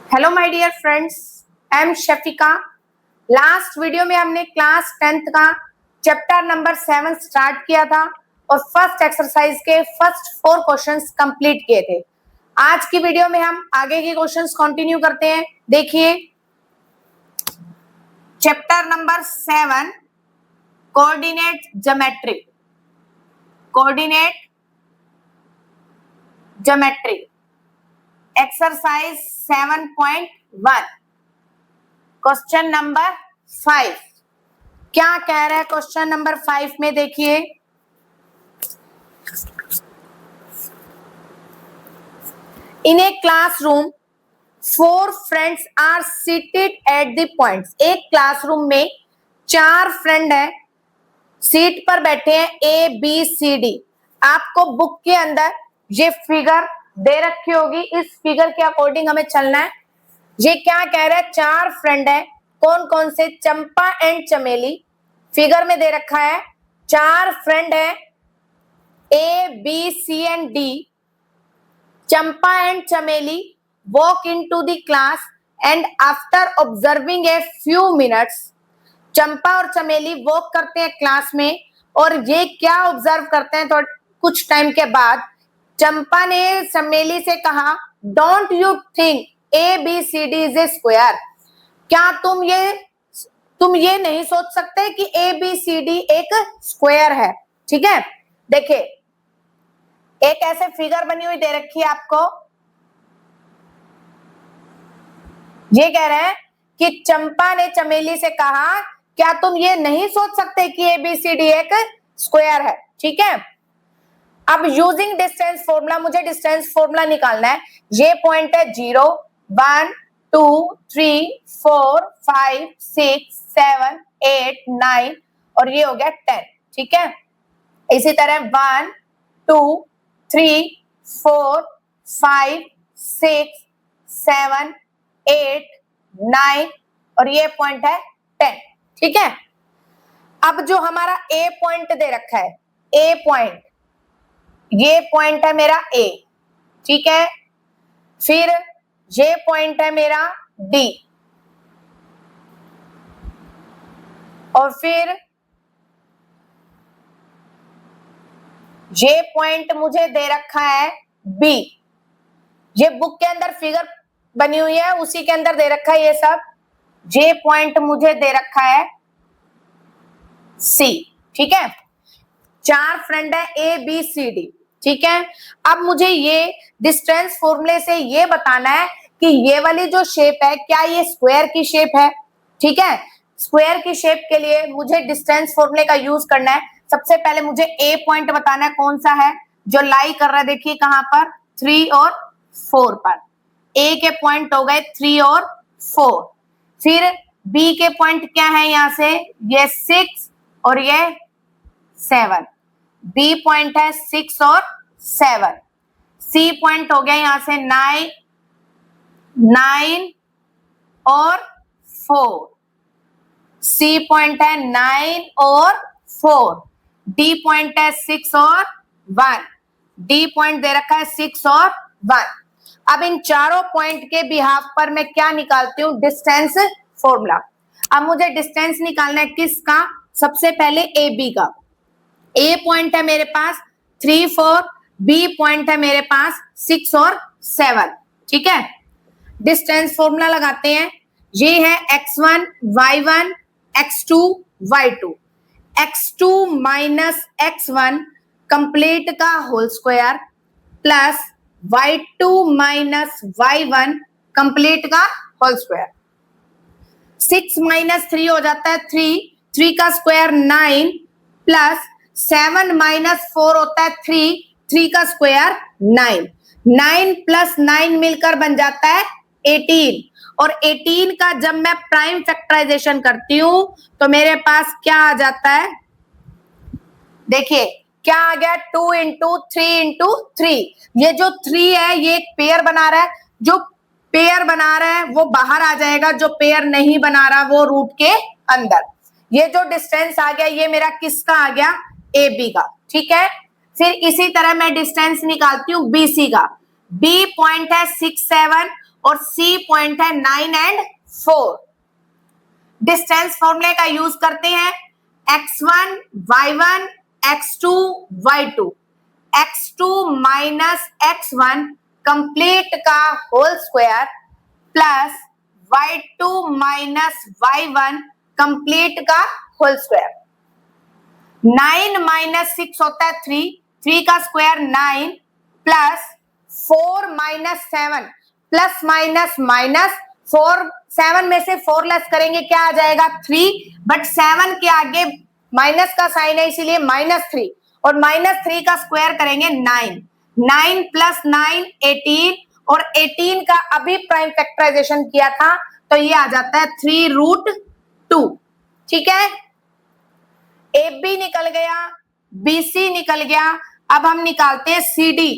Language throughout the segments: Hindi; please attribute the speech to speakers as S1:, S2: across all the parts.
S1: Hello my dear friends, I am Shafiqa. Last video में हमने क्लास 10th का चैप्टर नंबर 7 स्टार्ट किया था और फर्स्ट एक्सरसाइज के फर्स्ट 4 क्वेश्चंस कंप्लीट किए थे। आज की वीडियो में हम आगे के क्वेश्चंस कंटिन्यू करते हैं। देखिए chapter number 7 coordinate geometry exercise 7.1 question number 5 क्या कह रहा है। क्वेश्चन नंबर 5 में देखिए, in a classroom 4 friends are seated at the points. एक क्लासरूम में 4 फ्रेंड है, सीट पर बैठे हैं ए बी सी डी। आपको बुक के अंदर ये फिगर दे रखी होगी, इस फिगर के अकॉर्डिंग हमें चलना है। ये क्या कह रहा है, 4 फ्रेंड है, कौन कौन से? चंपा एंड चमेली। फिगर में दे रखा है 4 फ्रेंड है A B C and D. Champa and Chameli walk into the class and after observing a few minutes, Champa और चमेली वॉक करते हैं क्लास में और ये क्या ऑब्जर्व करते हैं? तो कुछ टाइम के बाद चंपा ने चमेली से कहा, don't you think A B C D is a square. क्या तुम ये नहीं सोच सकते कि ए बी सी डी एक स्क्वायर है? ठीक है, देखिए एक ऐसे फिगर बनी हुई दे रखी है आपको। ये कह रहे हैं कि चंपा ने चमेली से कहा, क्या तुम ये नहीं सोच सकते कि ए बी सी डी एक स्क्वायर है? ठीक है, अब यूजिंग डिस्टेंस फॉर्मूला, मुझे डिस्टेंस फॉर्मूला निकालना है। ये पॉइंट है 0 1 2 3 4 5 6 7 8 9 और ये हो गया 10। ठीक है, इसी तरह 1 2 3 4 5 6 7 8 9 और ये पॉइंट है 10। ठीक है, अब जो हमारा ए पॉइंट दे रखा है, ए पॉइंट, ये पॉइंट है मेरा ए। ठीक है, फिर ये पॉइंट है मेरा डी और फिर ये पॉइंट मुझे दे रखा है बी। ये बुक के अंदर फिगर बनी हुई है, उसी के अंदर दे रखा है ये सब। ये पॉइंट मुझे दे रखा है सी। ठीक है, 4 फ्रेंड है ए बी सी डी। ठीक है, अब मुझे ये डिस्टेंस फॉर्मूले से ये बताना है कि ये वाली जो शेप है, क्या ये स्क्वायर की शेप है? ठीक है, स्क्वायर की शेप के लिए मुझे डिस्टेंस फॉर्मूले का यूज करना है। सबसे पहले मुझे ए पॉइंट बताना है कौन सा है जो लाई कर रहा है। देखिए कहां पर, 3 और 4 पर। ए के पॉइंट हो गए 3 और 4। फिर बी के पॉइंट क्या है, यहां से ये 6 और ये 7। बी पॉइंट है 6 और 7। सी पॉइंट हो गया यहां से 9 और 4। सी पॉइंट है 9 और 4। डी पॉइंट है 6 और 1। डी पॉइंट दे रखा है 6 और 1। अब इन चारों पॉइंट के बिहाफ पर मैं क्या निकालती हूँ? Distance formula. अब मुझे डिस्टेंस निकालना है किसका? सबसे पहले ए बी का। ए पॉइंट है मेरे पास 3 4, बी पॉइंट है मेरे पास 6 और 7। ठीक है, डिस्टेंस फॉर्मूला लगाते हैं। ये है x1 y1 x2 y2। x2 minus x1 complete का whole square plus y2 minus y1 complete का होल स्क्वायर। 6 माइनस 3 हो जाता है 3 का स्क्वायर 9 प्लस 7 माइनस 4 होता है 3 का स्क्वायर 9 प्लस 9 मिलकर बन जाता है 18। और 18 का जब मैं प्राइम फैक्टराइजेशन करती हूं तो मेरे पास क्या आ जाता है? देखिए क्या आ गया, 2 इंटू 3 इंटू 3। ये जो 3 है ये एक पेयर बना रहा है, जो पेयर बना रहा है वो बाहर आ जाएगा, जो पेयर नहीं बना रहा वो रूट के अंदर। ये जो डिस्टेंस आ गया ये मेरा किसका आ गया? ए बी का। ठीक है, फिर इसी तरह मैं डिस्टेंस निकालती हूँ बी सी का। बी पॉइंट है 6 7 और C पॉइंट है 9 एंड 4। डिस्टेंस फॉर्मूले का यूज करते हैं, x1 y1 x2 y2, x2 minus x1 complete का whole square plus y2 minus y1 complete का होल स्क्वायर। 9 माइनस 6 होता है 3, 3 का square 9 plus 4 minus 7 plus minus minus 4, 7 में से 4 लेस करेंगे क्या आ जाएगा 3, बट 7 के आगे माइनस का साइन है इसीलिए -3, और -3 का स्क्वायर करेंगे 9, 9 प्लस 9 18, और 18 का अभी प्राइम फैक्टराइजेशन किया था तो ये आ जाता है 3√2। ठीक है, ए बी निकल गया, बी सी निकल गया। अब हम निकालते हैं सी डी।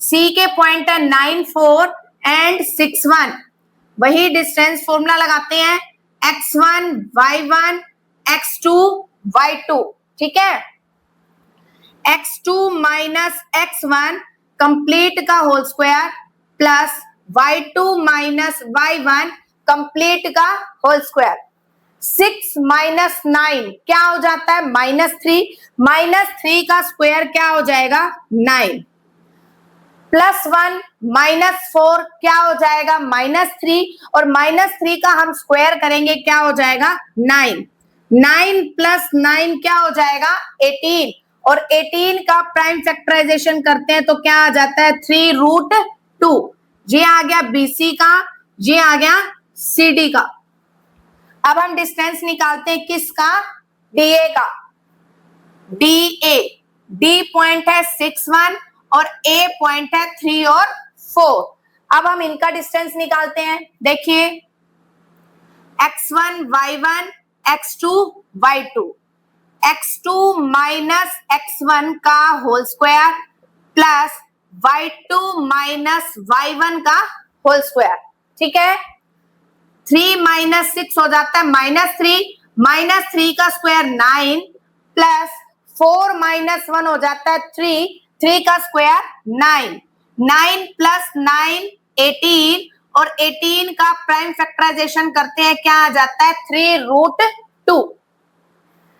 S1: सी के पॉइंट है 9 4 एंड 6 1। वही डिस्टेंस फॉर्मूला लगाते हैं, x1 y1 x2 y2। ठीक है, x2 माइनस x1 कंप्लीट का whole square plus y2 minus y1 complete का होल स्क्वायर। 6 माइनस 9 क्या हो जाता है -3, -3 का स्क्वायर क्या हो जाएगा 9, प्लस 1 माइनस 4 क्या हो जाएगा -3, और -3 का हम स्क्वायर करेंगे क्या हो जाएगा 9, 9 प्लस 9 क्या हो जाएगा 18, और 18 का प्राइम फैक्टराइजेशन करते हैं तो क्या आ जाता है 3√2। ये आ गया BC का, ये आ गया CD का। अब हम डिस्टेंस निकालते हैं किसका, DA का। D पॉइंट है 6 1 और A पॉइंट है 3 और 4। अब हम इनका डिस्टेंस निकालते हैं। देखिए x1 y1 x2 y2, x2 minus x1 का whole square plus y2 minus y1 का होल स्क्वायर। ठीक है, 3 माइनस 6 हो जाता है -3, -3 का स्क्वायर 9 प्लस 4 माइनस 1 हो जाता है 3, 3 का स्क्वायर 9, 9 प्लस 9 18, और 18 का प्राइम फैक्टराइजेशन करते हैं क्या आ जाता है 3√2।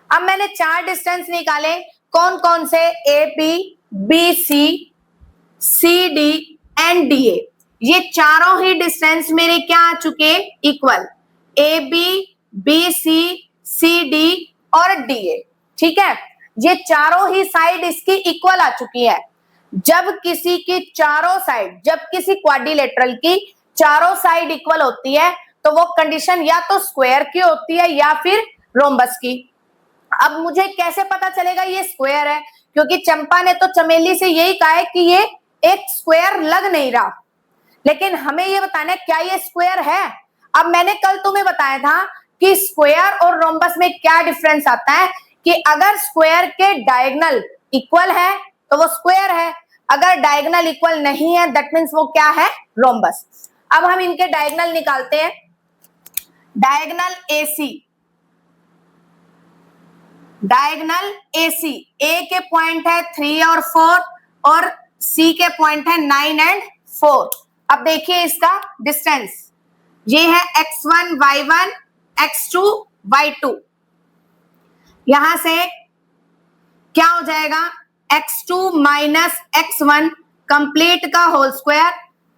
S1: अब मैंने 4 डिस्टेंस निकाले, कौन कौन से, A B, B C, C D and D A. ये चारों ही डिस्टेंस मेरे क्या आ चुके equal, A B C, C D और डी ए। ठीक है, ये चारों ही साइड इसकी इक्वल आ चुकी है। जब किसी की चारों साइड, जब किसी क्वाड्रिलेटरल की चारों साइड इक्वल होती है तो वो कंडीशन या तो स्क्वायर की होती है या फिर रोम्बस की। अब मुझे कैसे पता चलेगा ये स्क्वायर है, क्योंकि चंपा ने तो चमेली से यही कहा है कि ये एक स्क्वायर लग नहीं रहा, लेकिन हमें ये बताना है क्या ये स्क्वायर है। अब मैंने कल तुम्हें बताया था कि स्क्वायर और रोम्बस में क्या डिफरेंस आता है, कि अगर स्क्वायर के डायगोनल इक्वल है तो वो स्क्वायर है, अगर डायगोनल इक्वल नहीं है दैट मींस वो क्या है, रोम्बस। अब हम इनके डायगोनल निकालते हैं। Diagonal AC, diagonal AC, A के पॉइंट है 3 और 4 और C के पॉइंट है 9 एंड 4। अब देखिए इसका डिस्टेंस, ये है x1 y1 x2 y2। यहां से क्या हो जाएगा x2 माइनस x1 कंप्लीट का whole square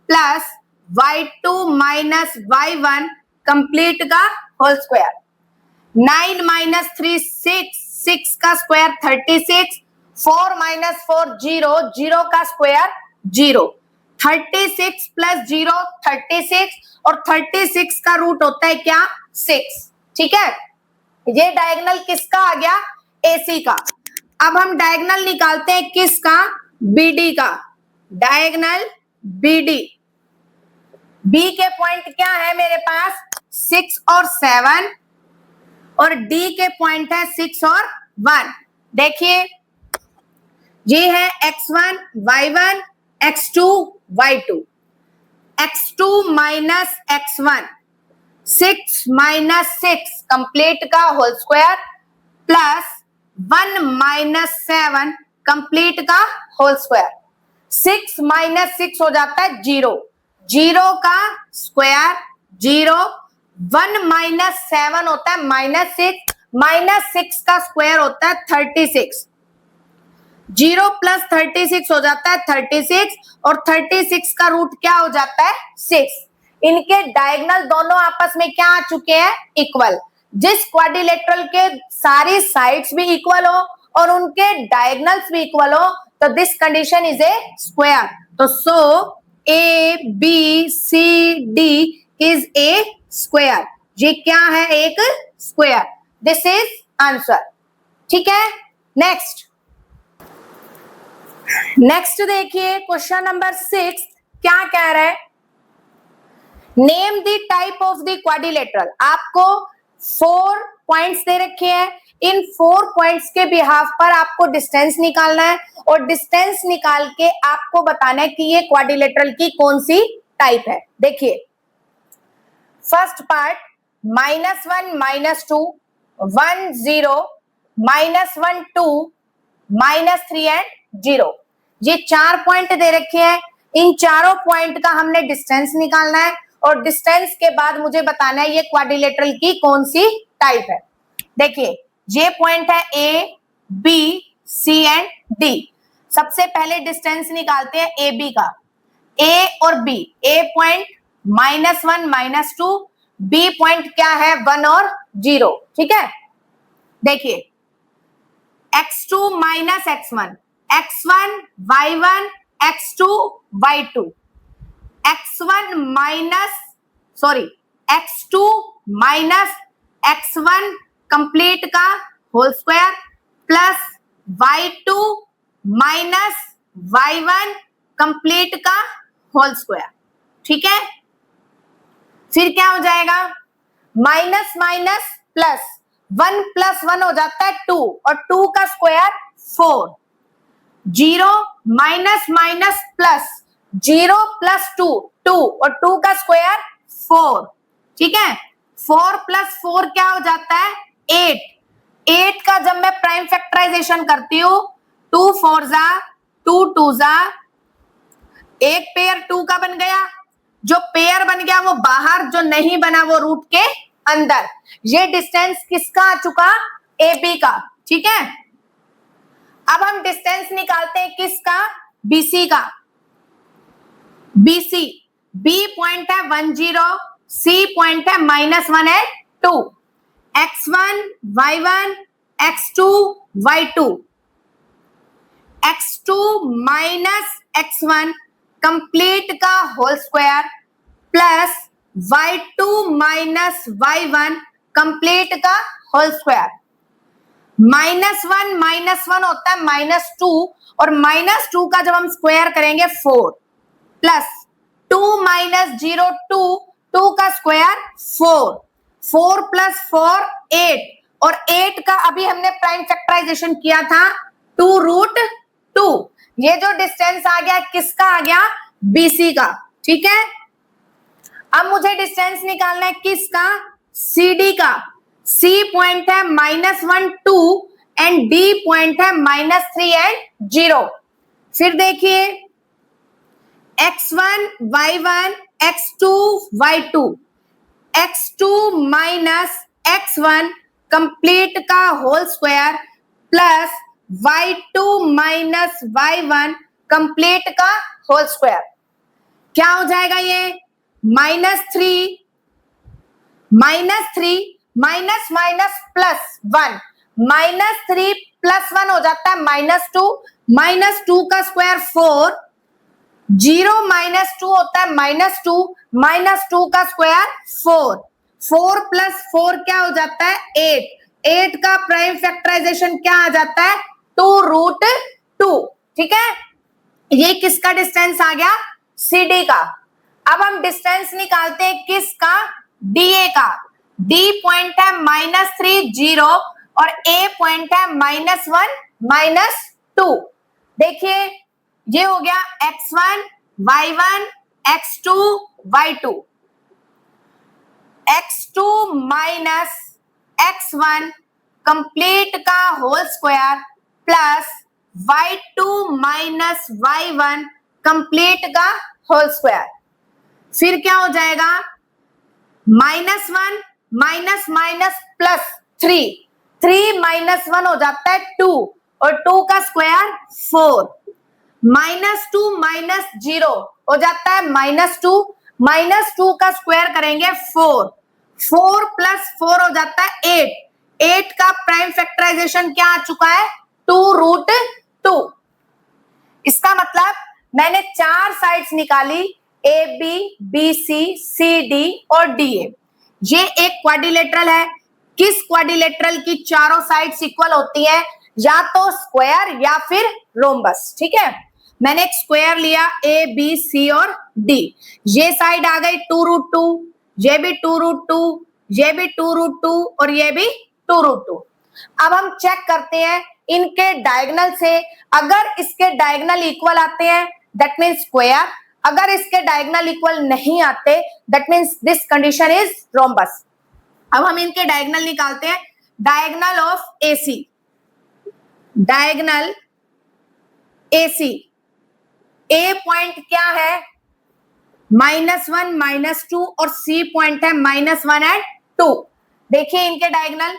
S1: plus y2 minus y1 complete का होल स्क्वायर। 9 माइनस 3 6, 6 का स्क्वायर 36, 4 माइनस 4 0, 0 का स्क्वायर 0, 36 प्लस 0 36, और 36 का रूट होता है क्या 6। ठीक है, ये डायगोनल किसका आ गया, AC का। अब हम डायगोनल निकालते हैं किसका, BD का। डायगोनल BD, B के पॉइंट क्या है मेरे पास 6 और 7, और D के पॉइंट है 6 और 1। देखिए ये है x1 y1 x2 y2, x2 minus x1 6 minus 6 complete का whole square plus 1 minus 7 complete का होल स्क्वायर। 6 माइनस 6 हो जाता है 0, 0 का स्क्वायर 0, 1 माइनस 7 होता है -6, -6 का स्क्वायर होता है 36, 0 प्लस 36 हो जाता है 36, और 36 का रूट क्या हो जाता है 6। इनके डायगोनल दोनों आपस में क्या आ चुके हैं, इक्वल। जिस क्वाड्रिलेटरल के सारी साइड्स भी इक्वल हो और उनके डायगोनल्स भी इक्वल हो, तो this condition is a square. तो so A B C D is a square, ये क्या है, एक स्क्वायर। This is answer. ठीक है, नेक्स्ट देखिए क्वेश्चन नंबर 6 क्या कह रहा है, name the type of the quadrilateral. आपको 4 पॉइंट्स दे रखे हैं, इन 4 पॉइंट्स के बिहाफ पर आपको डिस्टेंस निकालना है, और डिस्टेंस निकाल के आपको बताना है कि ये क्वाड्रिलेटरल की कौन सी टाइप है। देखिए फर्स्ट पार्ट, -1 -2 1 0 -1 2 -3 एंड 0, ये 4 पॉइंट दे रखे हैं। इन चारों पॉइंट का हमने डिस्टेंस निकालना है, और डिस्टेंस के बाद मुझे बताना है ये क्वाड्रिलेटरल की कौन सी टाइप है। देखिए ये पॉइंट है A B C and D. सबसे पहले डिस्टेंस निकालते हैं ए बी का, ए और B. A point -1 -2, B point क्या है 1 और 0। ठीक है, देखिए x2 minus x1, x1 y1 x2 y2, x1 minus x2 minus x1 complete का whole square plus y2 minus y1 complete का होल स्क्वायर। ठीक है, फिर क्या हो जाएगा, माइनस माइनस प्लस, 1 प्लस 1 हो जाता है 2, और 2 का square 4, 0 minus minus plus, 0 plus 2 2, और 2 का स्क्वायर 4। ठीक है, 4 प्लस 4 क्या हो जाता है 8, 8 का जब मैं प्राइम फैक्टराइजेशन करती हूँ 2 4 जा 2 2 जा, एक पेयर 2 का बन गया, जो पेयर बन गया वो बाहर, जो नहीं बना वो रूट के अंदर। ये डिस्टेंस किसका आ चुका, ए बी का। ठीक है, अब हम डिस्टेंस निकालते हैं किसका, बीसी का। बीसी, बी पॉइंट है 1 0, सी पॉइंट है -1 and 2, x1 y1 x2 y2, x2 minus x1 complete का whole square plus y2 minus y1 complete का होल स्क्वायर। -1 होता है -2, और -2 का जब हम स्क्वायर करेंगे 4, प्लस 2 माइनस 0 2, 2 का स्क्वायर 4, 4 प्लस 4 8, और 8 का अभी हमने प्राइम फैक्टराइजेशन किया था 2√2। ये जो डिस्टेंस आ गया किसका आ गया, बीसी का। ठीक है, अब मुझे डिस्टेंस निकालना है किसका, सीडी का। सी पॉइंट है -1 2 एंड डी पॉइंट है -3 एंड 0। फिर देखिए x1 y1 x2 y2, x2 minus x1 complete का whole square plus y2 minus y1 complete का होल स्क्वायर। क्या हो जाएगा ये, -3 माइनस माइनस प्लस 1, -3 प्लस 1 हो जाता है -2 का स्क्वायर 4, 0 -2 होता है -2 का स्क्वायर 4, 4 प्लस 4 क्या हो जाता है 8, 8 का प्राइम फैक्टराइजेशन क्या आ जाता है 2√2। ठीक है, ये किसका डिस्टेंस आ गया, सीडी का। अब हम डिस्टेंस निकालते हैं किसका, डीए का। डी पॉइंट है -3 0, और ए पॉइंट है -1 -2। देखिए ये हो गया x1 y1 x2 y2, x2 minus x1 complete का whole square plus y2 minus y1 complete का होल स्क्वायर। फिर क्या हो जाएगा, -1 माइनस माइनस प्लस 3, 3 माइनस 1 हो जाता है 2 और 2 का स्क्वायर 4, -2 माइनस 0 हो जाता है -2, -2 का स्क्वायर करेंगे 4, 4 प्लस 4 हो जाता है 8, 8 का प्राइम फैक्टराइजेशन क्या आ चुका है, 2√2। इसका मतलब मैंने 4 साइड्स निकाली, A B, B C, C D और डी ए। ये एक क्वाड्रिलेटरल है। किस क्वाड्रिलेटरल की चारों साइड्स इक्वल होती है, या तो स्क्वायर या फिर रोम्बस। ठीक है, मैंने एक स्क्वायर लिया, ए बी सी और डी। ये साइड आ गई 2√2, ये भी 2√2, ये भी 2√2 और ये भी 2√2। अब हम चेक करते हैं इनके डायगोनल से, अगर इसके डायगोनल इक्वल आते हैं दैट मीन्स स्क्वायर, अगर इसके डायगोनल इक्वल नहीं आते that means this condition is rhombus. अब हम इनके डायगोनल निकालते हैं। Diagonal of AC, diagonal AC, A point क्या है, -1 -2 और सी पॉइंट है -1 एंड 2। देखिए इनके डायगोनल,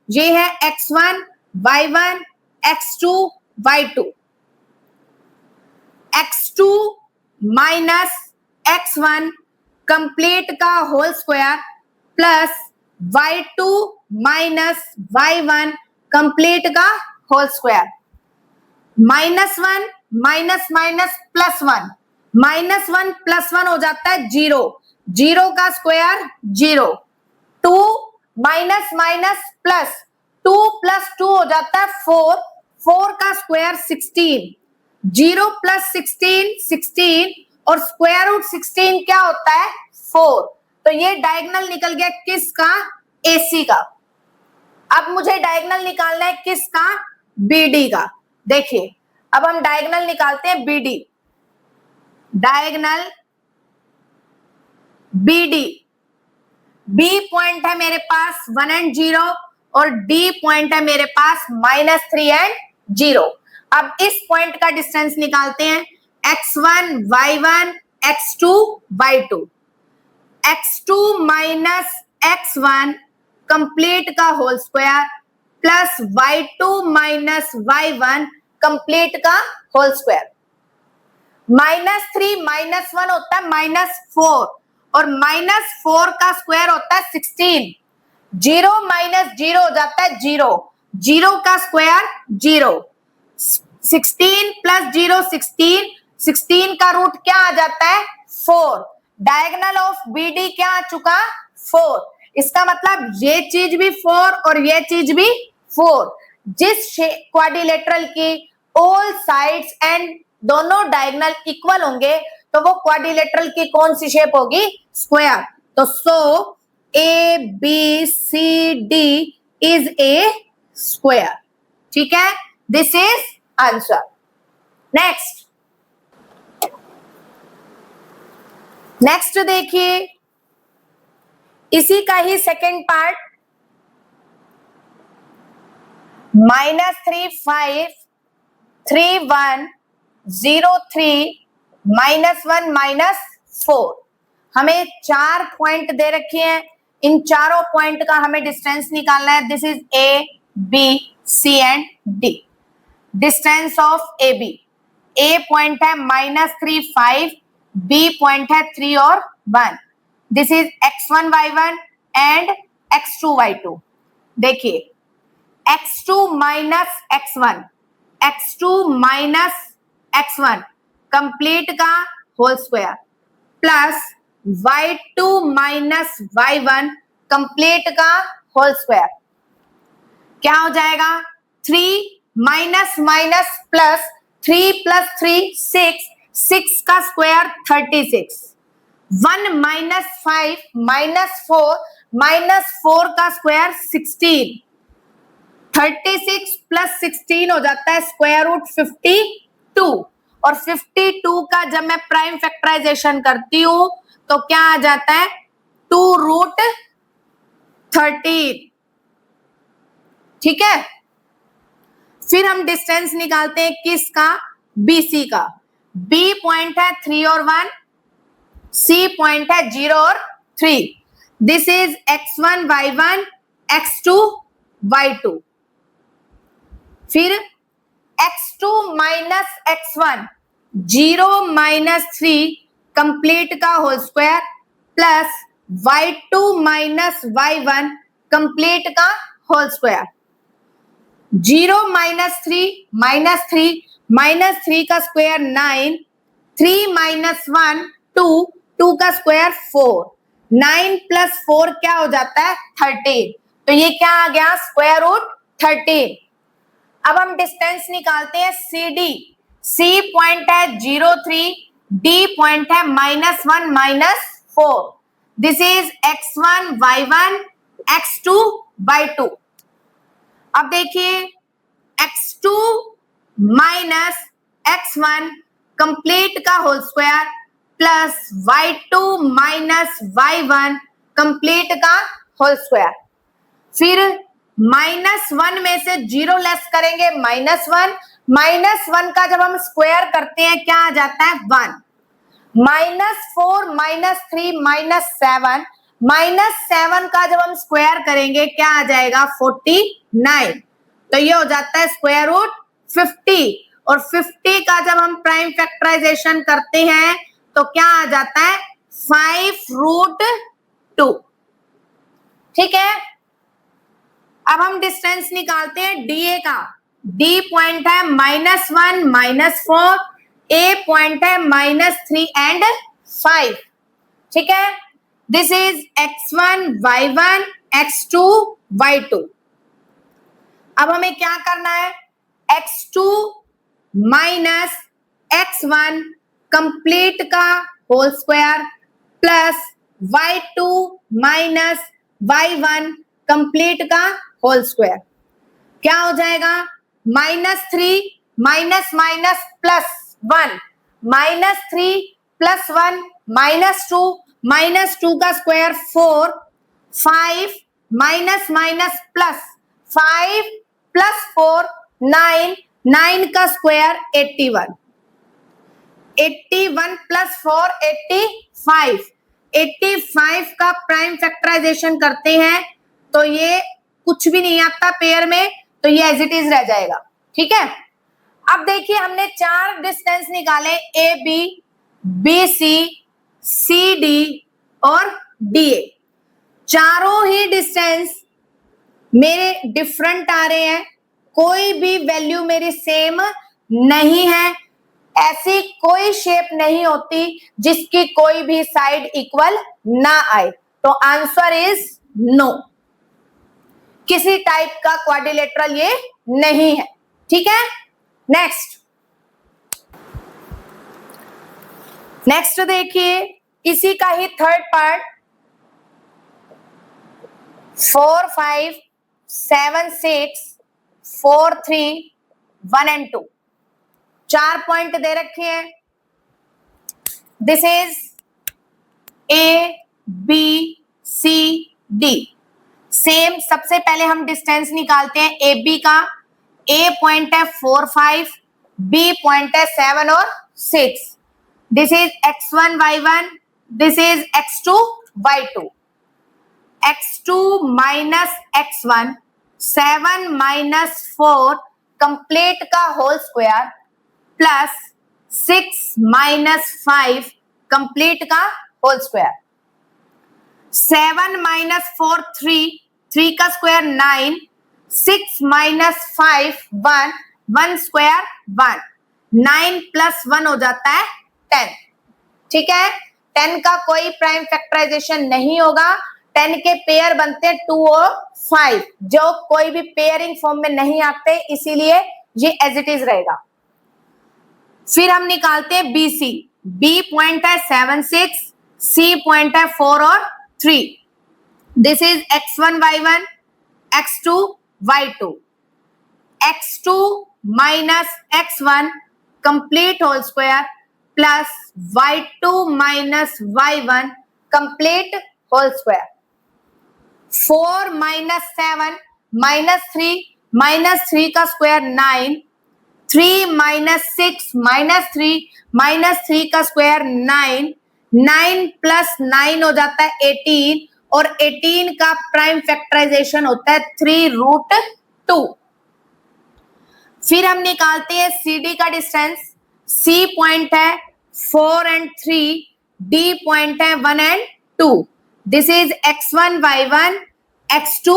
S1: ये है x1 y1 x2 y2, x2 minus x1 complete का whole square plus y2 minus y1 complete का होल स्क्वायर। -1 माइनस माइनस +1, -1 + 1 हो जाता है 0, 0 का स्क्वायर 0, 2 माइनस माइनस प्लस 2 + 2 हो जाता है 4, 4 का स्क्वायर 16, 0 + 16 16 और स्क्वायर रूट 16 क्या होता है 4। तो ये डायगोनल निकल गया किसका, एसी का। अब मुझे डायगोनल निकालना है किसका, बीडी का। देखिए अब हम डायगोनल निकालते हैं BD, diagonal BD. B point है मेरे पास 1 एंड 0 और डी पॉइंट है मेरे पास -3 एंड 0। अब इस पॉइंट का डिस्टेंस निकालते हैं, x1 y1 x2 y2, x2 minus x1 complete का whole square plus y2 minus y1 complete का होल स्क्वायर। -3 -1 होता है -4 और -4 का स्क्वायर होता है 16, 0 माइनस 0 हो जाता है 0, 0 का स्क्वायर 0, 16 + 0 16, 16 का रूट क्या आ जाता है 4। डायगोनल ऑफ बीडी क्या आ चुका 4। इसका मतलब ये चीज भी 4 और ये चीज भी 4। जिस क्वाड्रिलेटरल की ऑल साइड्स एंड दोनों डायगोनल इक्वल होंगे तो वो क्वाड्रिलेटरल की कौन सी शेप होगी, स्क्वायर। तो so A B C D is a square. ठीक है, दिस इज आंसर। नेक्स्ट देखिए इसी का ही सेकेंड पार्ट, -3 5 3 1 0 3 -1 -4। हमें 4 पॉइंट दे रखे हैं, इन चारों पॉइंट का हमें डिस्टेंस निकालना है। This is A B C and D. Distance of A B, A point है -3 5, बी पॉइंट है 3 और 1। This is x1 y1 and x2 y2। देखिए x2 minus x1, x2 minus x1 complete का whole square plus y2 minus y1 complete का होल स्क्वायर। क्या हो जाएगा, 3 माइनस माइनस प्लस 3 + 3 6, 6 का स्क्वायर 36, 1 - 5 -4 का स्क्वायर 16, 36 + 16 हो जाता है स्क्वायर रूट 52 और 52 का जब मैं प्राइम फैक्टराइजेशन करती हूं तो क्या आ जाता है 2√13। ठीक है, फिर हम डिस्टेंस निकालते हैं किसका, बीसी का। बी पॉइंट है 3 और 1, सी पॉइंट है 0 और 3. This is x1 y1 x2 y2. फिर x2 minus x1 0 minus 3 complete का whole square plus y2 minus y1 complete का होल स्क्वायर. 0 माइनस 3 का स्क्वायर 9, 3 माइनस 1 2 का स्क्वायर 4, 9 प्लस 4 क्या हो जाता है 13. तो ये क्या आ गया स्क्वायर रूट 13. अब हम डिस्टेंस निकालते हैं सी डी. सी पॉइंट है 0 3, डी पॉइंट है -1 -4. This is x1 y1 x2 y2. अब देखिए x2 माइनस x1 कंप्लीट का whole square plus y2 minus y1 complete का होल स्क्वायर. फिर -1 में से 0 लेस करेंगे -1. -1 का जब हम स्क्वायर करते हैं क्या आ जाता है 1. -4 -3 -7, -7 का जब हम स्क्वायर करेंगे क्या आ जाएगा 49. तो ये हो जाता है स्क्वायर रूट 50. और 50 का जब हम प्राइम फैक्टराइजेशन करते हैं तो क्या आ जाता है 5√2. ठीक है. अब हम डिस्टेंस निकालते हैं डीए का. डी पॉइंट है -1 -4, ए पॉइंट है -3 एंड 5. ठीक है. This is x1 y1 x2 y2. अब हमें क्या करना है x2 माइनस x1 कंप्लीट का whole square plus y2 minus y1 complete का होल स्क्वायर. क्या हो जाएगा -3 माइनस माइनस प्लस 1, -3 प्लस 1 -2 का square 4, 5 minus minus plus 5 plus 4 9 का स्क्वायर 81. 81 प्लस 4 85. 85 का प्राइम फैक्टराइजेशन करते हैं तो ये कुछ भी नहीं आता पेयर में, तो ये एज इट इज रह जाएगा. ठीक है. अब देखिए हमने 4 डिस्टेंस निकाले A B, B C, C D और डी ए. चारों ही डिस्टेंस मेरे डिफरेंट आ रहे हैं. कोई भी वैल्यू मेरी सेम नहीं है. ऐसी कोई शेप नहीं होती जिसकी कोई भी साइड इक्वल ना आए. तो आंसर इज नो. किसी टाइप का क्वाड्रिलेटरल ये नहीं है. ठीक है. नेक्स्ट देखिए इसी का ही थर्ड पार्ट 4 5 7 6 4 3 1 एंड 2. 4 पॉइंट दे रखे हैं. This is A B C D. Same सबसे पहले हम डिस्टेंस निकालते हैं ए बी का. ए पॉइंट है 4 5, बी पॉइंट है 7 और 6. This is x1 y1, this is x2 y2. x2 minus x1 7 minus 4 complete का whole square plus 6 minus 5 complete का होल स्क्वायर. 7 माइनस 4 3 का स्क्वायर 9, 6 माइनस 5 1, 1 स्क्वायर 1, 9 प्लस 1 हो जाता है 10. ठीक है. 10 का कोई प्राइम फैक्टराइजेशन नहीं होगा. 10 के पेयर बनते हैं 2 और 5 जो कोई भी पेयरिंग फॉर्म में नहीं आते, इसीलिए ये एज इट इज रहेगा. फिर हम निकालते हैं बी सी. बी पॉइंट है 7 6, सी पॉइंट है 4 और 3. This is x1 y1 x2 y2. x2 minus x1 complete whole square plus y2 minus y1 complete whole square. 4 minus 7 -3 का स्क्वायर 9, 3 माइनस 6 माइनस थ्री का स्क्वायर 9, 9 प्लस 9 हो जाता है 18 और 18 का प्राइम फैक्टराइजेशन होता है 3√2। फिर हम निकालते हैं CD का डिस्टेंस। C पॉइंट है 4 and 3, D पॉइंट है 1 and 2। This is x1 y1 x2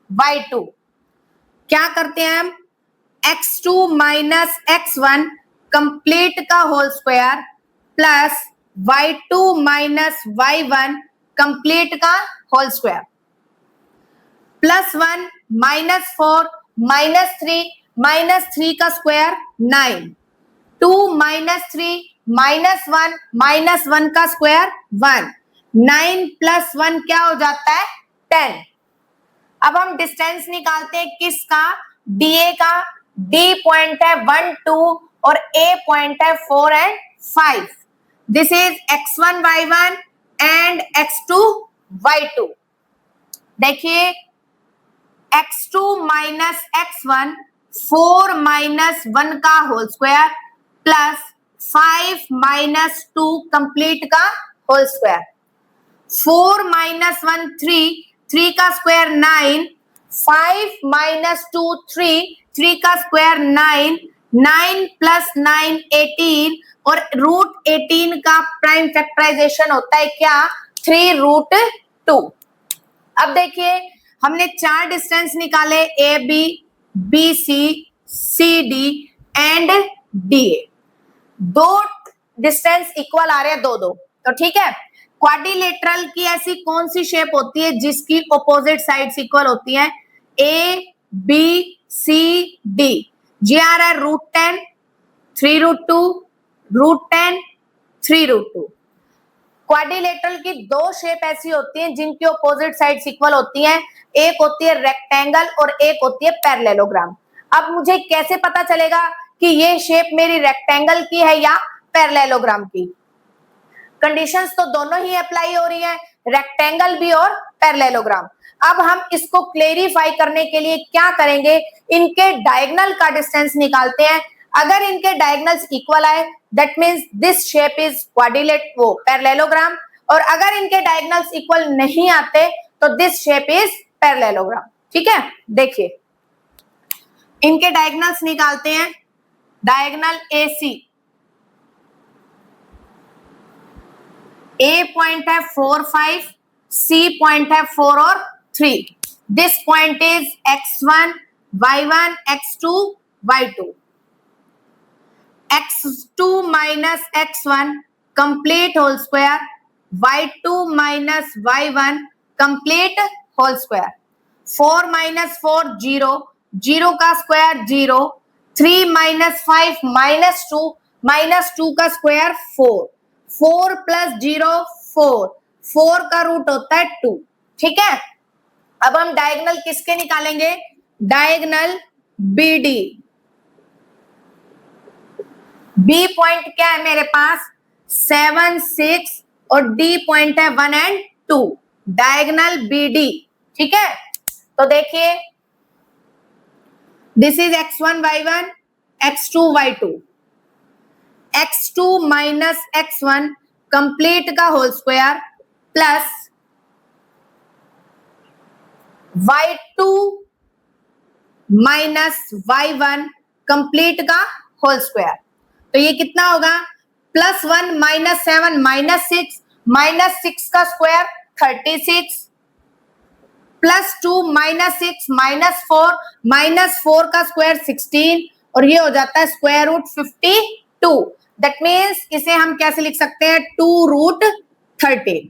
S1: y2। क्या करते हैं हम, x2 माइनस x1 कंप्लीट का whole square plus y2 minus y1 complete का whole square plus 1 minus 4 minus 3 का स्क्वायर 9, 2 माइनस 3 माइनस 1 का स्क्वायर 1, 9 प्लस 1 क्या हो जाता है 10। अब हम डिस्टेंस निकालते हैं किसका, DA का। D पॉइंट है 1 2 और A पॉइंट है 4 and 5। This is x1 y1 and x2 y2। देखिए x2 माइनस x1 4 माइनस 1 का whole square plus 5 minus 2 complete का होल स्क्वायर, 4 माइनस 1 3 का स्क्वायर 9, 5 माइनस 2 3 का स्क्वायर 9, 9 प्लस 9 18 और √18 का प्राइम फैक्टराइजेशन होता है क्या, 3√2। अब देखिए हमने 4 डिस्टेंस निकाले AB, BC, CD and DA। 2 distance equal आ रहे हैं 2 2, तो ठीक है। क्वाड्रिलेटरल की ऐसी कौन सी शेप होती है जिसकी ऑपोजिट साइड्स इक्वल होती हैं, A, B, C, D। जी आ रहा है √10 3√2, √10 3√2। क्वाड्रिलेटरल की 2 शेप ऐसी होती हैं जिनकी ऑपोजिट साइड्स इक्वल होती हैं, एक होती है रेक्टेंगल और एक होती है पैरेललोग्राम। अब मुझे कैसे पता चलेगा कि ये शेप मेरी रेक्टेंगल की है या पैरेललोग्राम की, कंडीशंस तो दोनों ही अप्लाई हो रही है, रेक्टेंगल भी और पैरेललोग्राम। अब हम इसको क्लेरिफाई करने के लिए क्या करेंगे, इनके डायगोनल का डिस्टेंस निकालते हैं। अगर इनके डायगोनल्स इक्वल आए that means this shape is quadrilateral वो पैरेललोग्राम, और अगर इनके डायगोनल्स इक्वल नहीं आते तो दिस शेप इज पैरेललोग्राम। ठीक है, देखिए इनके डायगोनल्स निकालते हैं। डायगोनल AC, A पॉइंट है 4 5, C पॉइंट है 4 और 3। This point is x1 y1 x2 y2। x2 minus x1 complete whole square, y2 minus y1 complete whole square, 4 minus 4 0, 0 का स्क्वायर 0, 3 माइनस 5 माइनस 2 का स्क्वायर 4, 4 प्लस 0 4, 4 का रूट होता है 2। ठीक है, अब हम डायगोनल किसके निकालेंगे, डायगोनल BD। B पॉइंट क्या है मेरे पास 7 6 और D पॉइंट है 1 and 2, डायगोनल BD। ठीक है, तो देखिए this is x1 y1 x2 y2। x2 minus x1 complete का whole square plus y2 minus y1 complete का होल स्क्वायर, तो ये कितना होगा, +1 माइनस 7 माइनस 6 का स्क्वायर 36, +2 माइनस 6 माइनस 4 का स्क्वायर 16 और ये हो जाता है स्क्वायर रूट 52। दैट मीन्स इसे हम कैसे लिख सकते हैं, 2√13।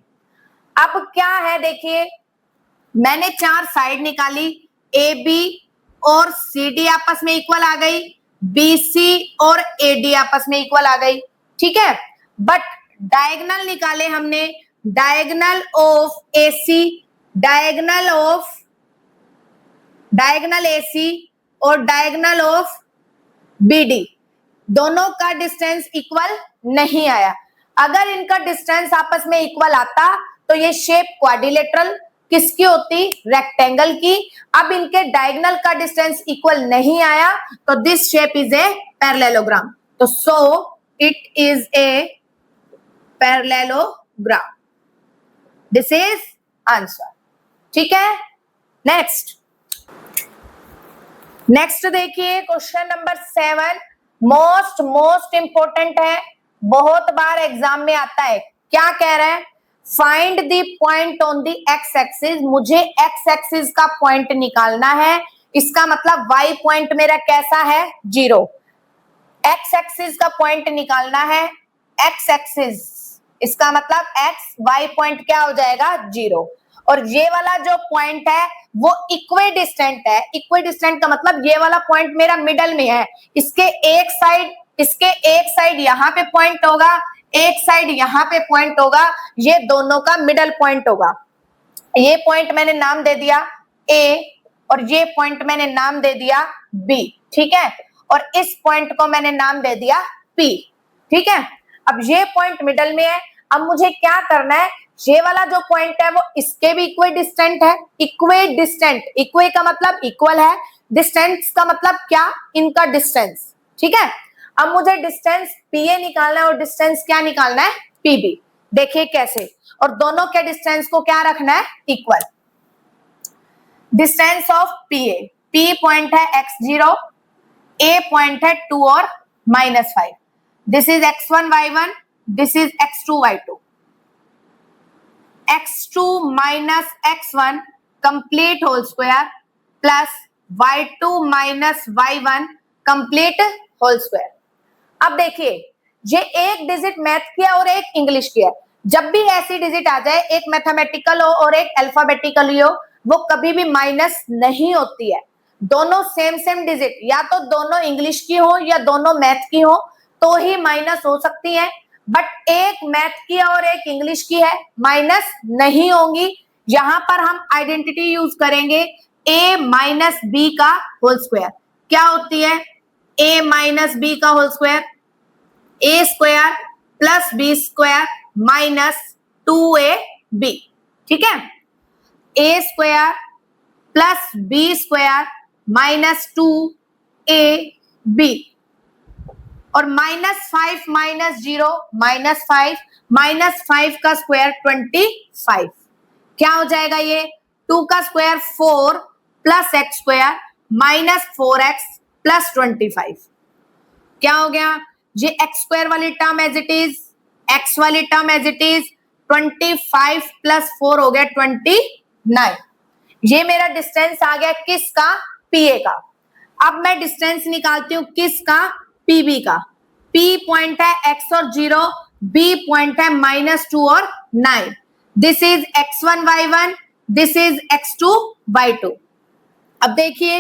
S1: अब क्या है देखिए, मैंने 4 साइड निकाली, AB और CD आपस में इक्वल आ गई, BC और AD आपस में इक्वल आ गई। ठीक है, बट डायगोनल निकाले हमने, diagonal of AC, diagonal AC और डायगोनल ऑफ BD, दोनों का डिस्टेंस इक्वल नहीं आया। अगर इनका डिस्टेंस आपस में इक्वल आता तो ये शेप क्वाड्रिलेटरल किसकी होती? रेक्टेंगल की। अब इनके डायगोनल का डिस्टेंस इक्वल नहीं आया तो this shape is a parallelogram. तो so it is a parallelogram. This is answer. ठीक है, नेक्स्ट देखिए क्वेश्चन नंबर 7, मोस्ट इंपॉर्टेंट है, बहुत बार एग्जाम में आता है। क्या कह रहे हैं? Find the point on the x axis. मुझे एक्स एक्सिस का पॉइंट निकालना है। इसका मतलब वाई पॉइंट मेरा कैसा है? 0। एक्स एक्सिस का पॉइंट निकालना है। एक्स एक्सिस इसका मतलब एक्स वाई पॉइंट क्या हो जाएगा? 0। और ये वाला जो पॉइंट है वो इक्विडिस्टेंट है। इक्विडिस्टेंट का मतलब ये वाला पॉइंट मेरा मिडल में है। इसके एक साइड यहाँ पे पॉइंट होगा, एक साइड यहाँ पे पॉइंट होगा, ये दोनों का मिडल पॉइंट होगा। ये पॉइंट मैंने नाम दे दिया A और ये पॉइंट मैंने नाम दे दिया B। ठीक है, और इस पॉइंट को मैंने नाम दे दिया P। ठीक है, अब ये पॉइंट मिडल में है। अब मुझे क्या करना है? ये वाला जो पॉइंट है वो इसके भी इक्विडिस्टेंट है। इक्विडिस्टेंट, इक्वी का मतलब इक्वल है, डिस्टेंस का मतलब क्या? इनका डिस्टेंस। ठीक है, अब मुझे डिस्टेंस PA निकालना है और डिस्टेंस क्या निकालना है? PB। देखिए कैसे, और दोनों के डिस्टेंस को क्या रखना है? Equal. Distance of PA, P point है x0, A पॉइंट है 2 और -5। This is x1 y1, this is x2 y2। x2 minus x1 complete whole square plus y2 minus y1 complete whole square। अब देखिए, ये एक डिजिट मैथ किया और एक इंग्लिश किया। जब भी ऐसी डिजिट आ जाए, एक मैथमेटिकल हो और एक अल्फाबेटिकल हो, वो कभी भी माइनस नहीं होती है। दोनों सेम डिजिट, या तो दोनों इंग्लिश की हो या दोनों मैथ की हो तो ही माइनस हो सकती है। बट एक मैथ की और एक इंग्लिश की है, माइनस नहीं होंगी। यहां पर हम आइडेंटिटी यूज करेंगे a माइनस बी का होल स्क्वायर। क्या होती है? a माइनस बी का whole square, a square plus B square minus 2ab। ठीक है, a square plus B square minus 2ab और -5 माइनस 0 -5 -5 का स्क्वायर 25। क्या हो जाएगा? ये 2 का square 4 plus x square minus 4x plus 25। क्या हो गया? ये एक्स स्क्वायर वाली term as it is, x वाली term as it is, 25 plus 4 हो गया 29। ये मेरा डिस्टेंस आ गया किसका? PA का। अब मैं डिस्टेंस निकालती हूं किसका? PB का। P पॉइंट है x और 0, B पॉइंट है -2 और 9। This is x1 y1, this is x2 y2। अब देखिए,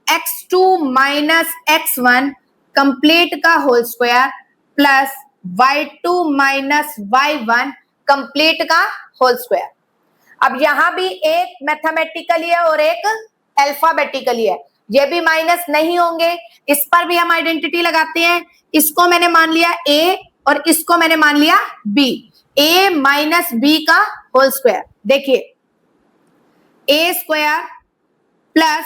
S1: x2 माइनस x1 कंप्लीट का whole square plus y2 minus y1 complete का होल स्क्वायर। अब यहां भी एक मैथमेटिकली है और एक अल्फाबेटिकली है, ये भी माइनस नहीं होंगे। इस पर भी हम आइडेंटिटी लगाते हैं। इसको मैंने मान लिया A और इसको मैंने मान लिया B। A माइनस B का होल स्क्वायर। देखिए, A square plus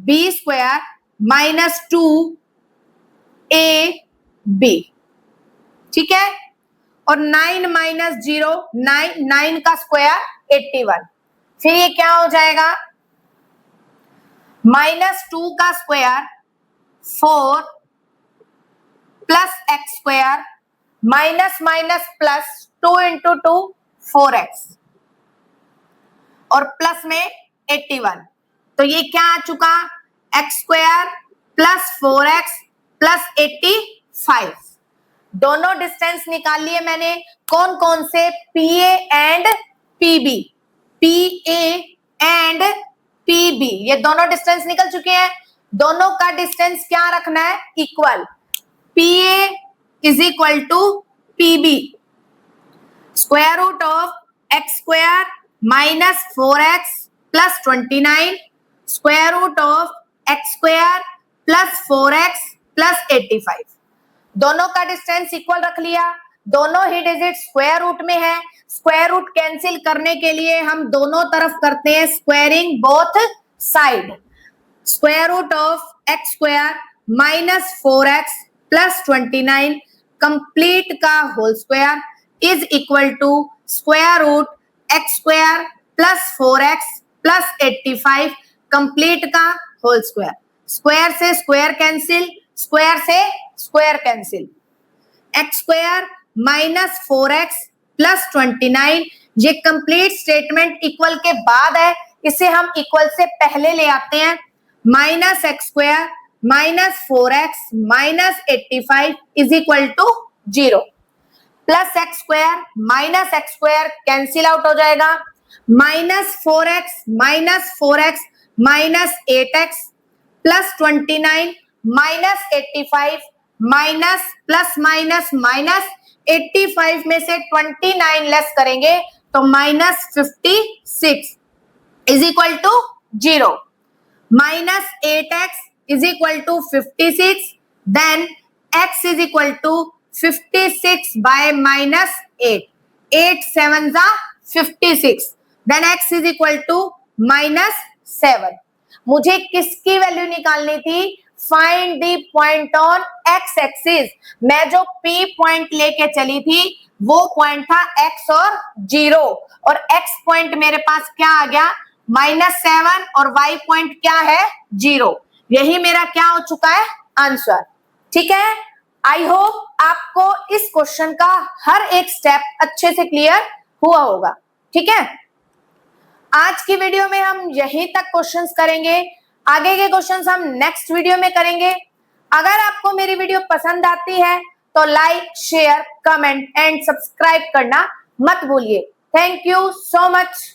S1: B square minus 2AB। ठीक है, और 9 माइनस 0 9 का स्क्वायर 81। फिर ये क्या हो जाएगा? -2 का square 4 plus x square minus minus plus 2 into 2 4x और प्लस में 81। तो ये क्या आ चुका? X square plus 4x plus 85। दोनों डिस्टेंस निकाल लिए मैंने। कौन कौन से? PA and PB। PA and PB, ये दोनों डिस्टेंस निकल चुके हैं। दोनों का डिस्टेंस क्या रखना है? Equal. PA is equal to PB। Square root of x square minus 4x plus 29 square root of x square plus 4x plus 85। दोनों का डिस्टेंस इक्वल रख लिया। दोनों ही डिजिट स्क्वायर रूट में है। स्क्वायर रूट कैंसिल करने के लिए हम दोनों तरफ करते हैं squaring both side. Square root of x square minus 4x plus 29 complete का whole square is equal to square root x square plus 4x plus 85 complete का होल स्क्वायर। स्क्वायर से स्क्वायर कैंसिल, स्क्वायर से square cancel. X square minus 4x plus 29, ये कंप्लीट स्टेटमेंट इक्वल के बाद है, इसे हम इक्वल से पहले ले आते हैं। Minus x square minus 4x minus 85 is equal to 0। Plus x square minus x square cancel out हो जाएगा। Minus 4x minus 8x plus 29 minus 85 minus plus minus minus 85 में से 29 लेस करेंगे तो minus 56 is equal to 0। Minus 8x is equal to 56, then x is equal to 56 by minus 8, 8 7 जा 56, then x is equal to minus 7। मुझे किसकी वैल्यू निकालनी थी? Find the point on x axis. मैं जो p पॉइंट लेके चली थी वो पॉइंट था x और 0, और x पॉइंट मेरे पास क्या आ गया? -7, और y पॉइंट क्या है? 0। यही मेरा क्या हो चुका है? आंसर। ठीक है, आई होप आपको इस क्वेश्चन का हर एक स्टेप अच्छे से क्लियर हुआ होगा। ठीक है, आज की वीडियो में हम यहीं तक क्वेश्चंस करेंगे, आगे के क्वेश्चंस हम नेक्स्ट वीडियो में करेंगे। अगर आपको मेरी वीडियो पसंद आती है तो like, share, comment and subscribe करना मत भूलिए। Thank you so much.